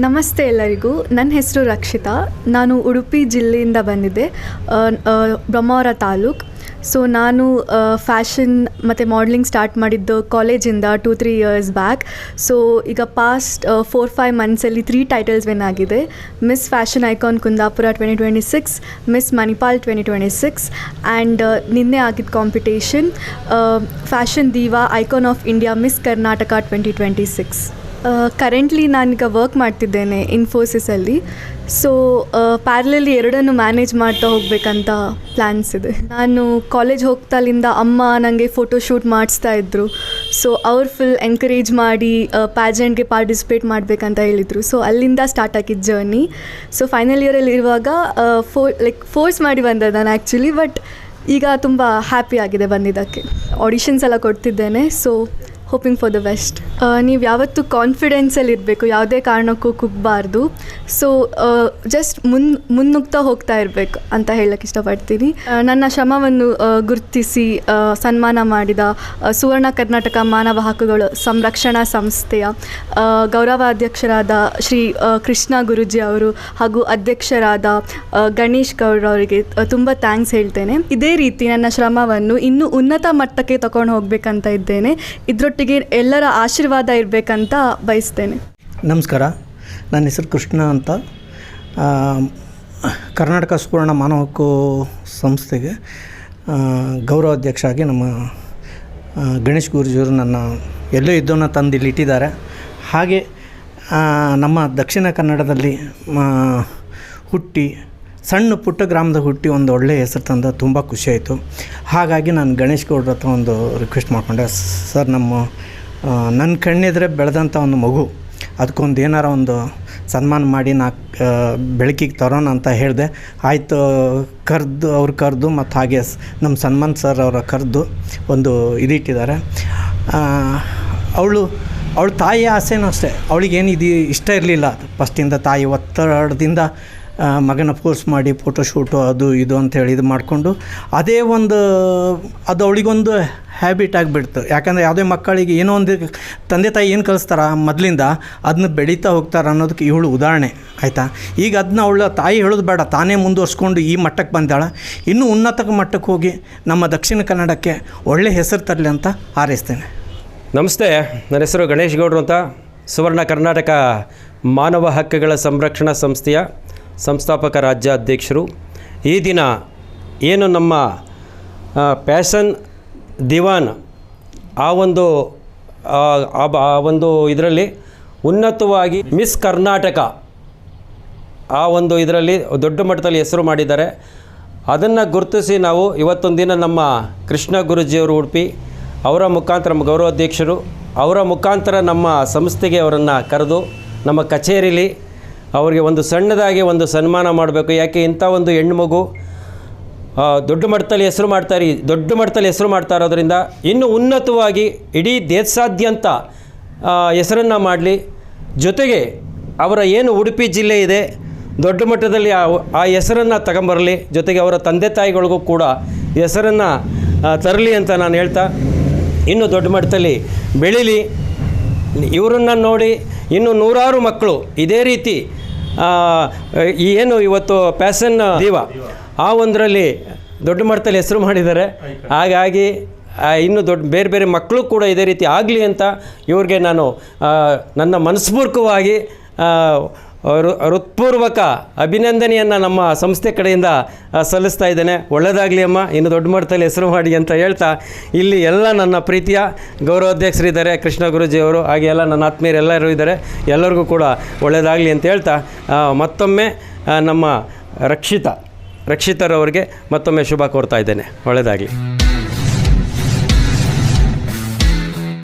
ನಮಸ್ತೆ ಎಲ್ಲರಿಗೂ. ನನ್ನ ಹೆಸರು ರಕ್ಷಿತಾ. ನಾನು ಉಡುಪಿ ಜಿಲ್ಲೆಯಿಂದ ಬಂದಿದ್ದೆ, ಬ್ರಹ್ಮಾವರ ತಾಲೂಕು. ಸೊ ನಾನು ಫ್ಯಾಷನ್ ಮತ್ತು ಮಾಡಲಿಂಗ್ ಸ್ಟಾರ್ಟ್ ಮಾಡಿದ್ದು ಕಾಲೇಜಿಂದ 2-3 ಇಯರ್ಸ್ ಬ್ಯಾಕ್. ಸೊ ಈಗ ಪಾಸ್ಟ್ 4-5 ಮಂತ್ಸಲ್ಲಿ 3 ಟೈಟಲ್ಸ್ ವಿನ್ ಆಗಿದೆ. Miss fashion icon Kundapura 2026, miss Manipal 2026 and ನಿನ್ನೆ ಆಗಿದ್ದ competition fashion Diva icon of India miss Karnataka 2026. Currently ನಾನೀಗ ವರ್ಕ್ ಮಾಡ್ತಿದ್ದೇನೆ ಇನ್ಫೋಸಿಸಲ್ಲಿ. ಸೊ ಪ್ಯಾರಲಲ್ಲಿ ಎರಡನ್ನು ಮ್ಯಾನೇಜ್ ಮಾಡ್ತಾ ಹೋಗಬೇಕಂತ ಪ್ಲ್ಯಾನ್ಸ್ ಇದೆ. ನಾನು ಕಾಲೇಜ್ ಹೋಗ್ತಾಲಿಂದ ಅಮ್ಮ ನನಗೆ ಫೋಟೋಶೂಟ್ ಮಾಡಿಸ್ತಾ ಇದ್ದರು. ಸೊ ಅವ್ರು ಫುಲ್ ಎನ್ಕರೇಜ್ ಮಾಡಿ ಪ್ಯಾಜೆಂಟ್ಗೆ ಪಾರ್ಟಿಸಿಪೇಟ್ ಮಾಡಬೇಕಂತ ಹೇಳಿದರು. ಸೊ ಅಲ್ಲಿಂದ ಸ್ಟಾರ್ಟ್ ಆಗಿದ್ದು ಜರ್ನಿ. ಸೊ ಫೈನಲ್ ಇಯರಲ್ಲಿ ಇರುವಾಗ ಫೋರ್ಸ್ ಮಾಡಿ ಬಂದೆ ನಾನು ಆ್ಯಕ್ಚುಲಿ. ಬಟ್ ಈಗ ತುಂಬ ಹ್ಯಾಪಿ ಆಗಿದೆ ಬಂದಿದ್ದಕ್ಕೆ. ಆಡಿಷನ್ಸ್ ಎಲ್ಲ ಕೊಡ್ತಿದ್ದೇನೆ. So hoping for the best. ನೀವು ಯಾವತ್ತೂ ಕಾನ್ಫಿಡೆನ್ಸಲ್ಲಿ ಇರಬೇಕು, ಯಾವುದೇ ಕಾರಣಕ್ಕೂ ಕುಗ್ಗಬಾರ್ದು. ಸೊ ಜಸ್ಟ್ ಮುನ್ನುಗ್ತಾ ಹೋಗ್ತಾ ಇರಬೇಕು ಅಂತ ಹೇಳಕ್ಕೆ ಇಷ್ಟಪಡ್ತೀನಿ. ನನ್ನ ಶ್ರಮವನ್ನು ಗುರುತಿಸಿ ಸನ್ಮಾನ ಮಾಡಿದ ಸುವರ್ಣ ಕರ್ನಾಟಕ ಮಾನವ ಹಕ್ಕುಗಳ ಸಂರಕ್ಷಣಾ ಸಂಸ್ಥೆಯ ಗೌರವಾಧ್ಯಕ್ಷರಾದ ಶ್ರೀ ಕೃಷ್ಣ ಗುರೂಜಿ ಅವರು ಹಾಗೂ ಅಧ್ಯಕ್ಷರಾದ ಗಣೇಶ್ ಗೌಡ್ರ ಅವರಿಗೆ ತುಂಬ ಥ್ಯಾಂಕ್ಸ್ ಹೇಳ್ತೇನೆ. ಇದೇ ರೀತಿ ನನ್ನ ಶ್ರಮವನ್ನು ಇನ್ನೂ ಉನ್ನತ ಮಟ್ಟಕ್ಕೆ ತಗೊಂಡು ಹೋಗಬೇಕಂತ ಇದ್ದೇನೆ. ಇದರೊಟ್ಟಿಗೆ ಎಲ್ಲರ ಆಶೀರ್ವಾದ ಇರಬೇಕಂತ ಬಯಸ್ತೇನೆ. ನಮಸ್ಕಾರ, ನನ್ನ ಹೆಸರು ಕೃಷ್ಣ ಅಂತ. ಕರ್ನಾಟಕ ಸುವರ್ಣ ಮಾನವ ಹಕ್ಕು ಸಂಸ್ಥೆಗೆ ಗೌರವಾಧ್ಯಕ್ಷ ಆಗಿ ನಮ್ಮ ಗಣೇಶ್ ಗುರೂಜಿಯವರು ನನ್ನ ಎಲ್ಲೇ ಇದ್ದವನ್ನ ತಂದು ಇಲ್ಲಿ ಇಟ್ಟಿದ್ದಾರೆ. ಹಾಗೆ ನಮ್ಮ ದಕ್ಷಿಣ ಕನ್ನಡದಲ್ಲಿ ಹುಟ್ಟಿ ಸಣ್ಣ ಪುಟ್ಟ ಗ್ರಾಮದ ಹುಟ್ಟಿ ಒಂದು ಒಳ್ಳೆಯ ಹೆಸರು ತಂದ ತುಂಬ ಖುಷಿಯಾಯಿತು. ಹಾಗಾಗಿ ನಾನು ಗಣೇಶ್ ಗೌಡ್ರ ಹತ್ರ ಒಂದು ರಿಕ್ವೆಸ್ಟ್ ಮಾಡಿಕೊಂಡೆ, ಸರ್ ನನ್ನ ಕಣ್ಣೆದ್ರೆ ಬೆಳೆದಂಥ ಒಂದು ಮಗು, ಅದಕ್ಕೊಂದು ಏನಾರ ಒಂದು ಸನ್ಮಾನ ಮಾಡಿ ಬೆಳಕಿಗೆ ತರೋಣ ಅಂತ ಹೇಳಿದೆ. ಆಯಿತು, ಕರೆದು ಮತ್ತು ಹಾಗೆ ನಮ್ಮ ಸನ್ಮಾನ್ ಸರ್ ಅವರ ಕರೆದು ಒಂದು ಇದಿಟ್ಟಿದ್ದಾರೆ. ಅವಳ ತಾಯಿಯ ಆಸೆನೂ ಅಷ್ಟೇ. ಅವಳಿಗೇನು ಇಷ್ಟ ಇರಲಿಲ್ಲ ಫಸ್ಟಿಂದ. ತಾಯಿ ಒತ್ತಡದಿಂದ ಮಗನ ಫೋರ್ಸ್ ಮಾಡಿ ಫೋಟೋಶೂಟು ಅದು ಇದು ಅಂತೇಳಿ ಇದು ಮಾಡಿಕೊಂಡು ಅದೇ ಒಂದು ಅದು ಅವಳಿಗೊಂದು ಹ್ಯಾಬಿಟ್ ಆಗಿಬಿಡ್ತು. ಯಾಕಂದರೆ ಯಾವುದೇ ಮಕ್ಕಳಿಗೆ ಏನೋ ಒಂದು ತಂದೆ ತಾಯಿ ಏನು ಕಲಿಸ್ತಾರ ಮೊದಲಿಂದ ಅದನ್ನ ಬೆಳೀತಾ ಹೋಗ್ತಾರೆ ಅನ್ನೋದಕ್ಕೆ ಇವಳು ಉದಾಹರಣೆ. ಆಯಿತಾ, ಈಗ ಅದನ್ನ ಅವಳ ತಾಯಿ ಹೇಳೋದು ಬೇಡ, ತಾನೇ ಮುಂದುವರ್ಸ್ಕೊಂಡು ಈ ಮಟ್ಟಕ್ಕೆ ಬಂದಾಳ. ಇನ್ನೂ ಉನ್ನತ ಮಟ್ಟಕ್ಕೆ ಹೋಗಿ ನಮ್ಮ ದಕ್ಷಿಣ ಕನ್ನಡಕ್ಕೆ ಒಳ್ಳೆ ಹೆಸರು ತರಲಿ ಅಂತ ಹಾರೈಸ್ತೇನೆ. ನಮಸ್ತೆ, ನನ್ನ ಹೆಸರು ಗಣೇಶ್ ಗೌಡ್ರು ಅಂತ, ಸುವರ್ಣ ಕರ್ನಾಟಕ ಮಾನವ ಹಕ್ಕುಗಳ ಸಂರಕ್ಷಣಾ ಸಂಸ್ಥೆಯ ಸಂಸ್ಥಾಪಕ ರಾಜ್ಯಾಧ್ಯಕ್ಷರು. ಈ ದಿನ ಏನು ನಮ್ಮ ಪ್ಯಾಷನ್ ದಿವಾನ್ ಆ ಒಂದು ಇದರಲ್ಲಿ ಉನ್ನತವಾಗಿ ಮಿಸ್ ಕರ್ನಾಟಕ ಆ ಒಂದು ಇದರಲ್ಲಿ ದೊಡ್ಡ ಮಟ್ಟದಲ್ಲಿ ಹೆಸರು ಮಾಡಿದ್ದಾರೆ. ಅದನ್ನು ಗುರುತಿಸಿ ನಾವು ಇವತ್ತೊಂದು ದಿನ ನಮ್ಮ ಕೃಷ್ಣ ಗುರೂಜಿಯವರು ಉಡುಪಿ ಅವರ ಮುಖಾಂತರ ನಮ್ಮ ಗೌರವಾಧ್ಯಕ್ಷರು ಅವರ ಮುಖಾಂತರ ನಮ್ಮ ಸಂಸ್ಥೆಗೆ ಅವರನ್ನು ಕರೆದು ನಮ್ಮ ಕಚೇರಿಲಿ ಅವರಿಗೆ ಒಂದು ಸಣ್ಣದಾಗಿ ಒಂದು ಸನ್ಮಾನ ಮಾಡಬೇಕು. ಯಾಕೆ ಇಂಥ ಒಂದು ಹೆಣ್ಣು ಮಗು ದೊಡ್ಡ ಮಟ್ಟದಲ್ಲಿ ಹೆಸರು ಮಾಡ್ತಾ ಇರೋದ್ರಿಂದ ಇನ್ನೂ ಉನ್ನತವಾಗಿ ಇಡೀ ದೇಶಾದ್ಯಂತ ಹೆಸರನ್ನು ಮಾಡಲಿ. ಜೊತೆಗೆ ಅವರ ಏನು ಉಡುಪಿ ಜಿಲ್ಲೆ ಇದೆ ದೊಡ್ಡ ಮಟ್ಟದಲ್ಲಿ ಆ ಹೆಸರನ್ನು ತಗೊಂಬರಲಿ. ಜೊತೆಗೆ ಅವರ ತಂದೆ ತಾಯಿಗಳಿಗೂ ಕೂಡ ಹೆಸರನ್ನು ತರಲಿ ಅಂತ ನಾನು ಹೇಳ್ತಾ, ಇನ್ನೂ ದೊಡ್ಡ ಮಟ್ಟದಲ್ಲಿ ಬೆಳೀಲಿ. ಇವರನ್ನು ನೋಡಿ ಇನ್ನು ನೂರಾರು ಮಕ್ಕಳು ಇದೇ ರೀತಿ ಏನು ಇವತ್ತು ಪ್ಯಾಷನ್ ದೀವಾ ಆ ಒಂದರಲ್ಲಿ ದೊಡ್ಡ ಮಟ್ಟದಲ್ಲಿ ಹೆಸರು ಮಾಡಿದ್ದಾರೆ. ಹಾಗಾಗಿ ಇನ್ನು ಬೇರೆ ಬೇರೆ ಮಕ್ಕಳು ಕೂಡ ಇದೇ ರೀತಿ ಆಗಲಿ ಅಂತ ಇವ್ರಿಗೆ ನಾನು ನನ್ನ ಮನಸ್ಪೂರ್ವಕವಾಗಿ ಹೃತ್ಪೂರ್ವಕ ಅಭಿನಂದನೆಯನ್ನು ನಮ್ಮ ಸಂಸ್ಥೆ ಕಡೆಯಿಂದ ಸಲ್ಲಿಸ್ತಾ ಇದ್ದೇನೆ. ಒಳ್ಳೆಯದಾಗಲಿ ಅಮ್ಮ, ಇನ್ನು ದೊಡ್ಡ ಮಟ್ಟದಲ್ಲಿ ಹೆಸರು ಮಾಡಿ ಅಂತ ಹೇಳ್ತಾ, ಇಲ್ಲಿ ಎಲ್ಲ ನನ್ನ ಪ್ರೀತಿಯ ಗೌರವಾಧ್ಯಕ್ಷರಿದ್ದಾರೆ ಕೃಷ್ಣ ಗುರೂಜಿಯವರು, ಹಾಗೆ ಎಲ್ಲ ನನ್ನ ಆತ್ಮೀಯರೆಲ್ಲರೂ ಇದ್ದಾರೆ. ಎಲ್ಲರಿಗೂ ಕೂಡ ಒಳ್ಳೆಯದಾಗಲಿ ಅಂತ ಹೇಳ್ತಾ ಮತ್ತೊಮ್ಮೆ ನಮ್ಮ ರಕ್ಷಿತರವರಿಗೆ ಮತ್ತೊಮ್ಮೆ ಶುಭ ಕೋರ್ತಾ ಇದ್ದೇನೆ. ಒಳ್ಳೆಯದಾಗಲಿ.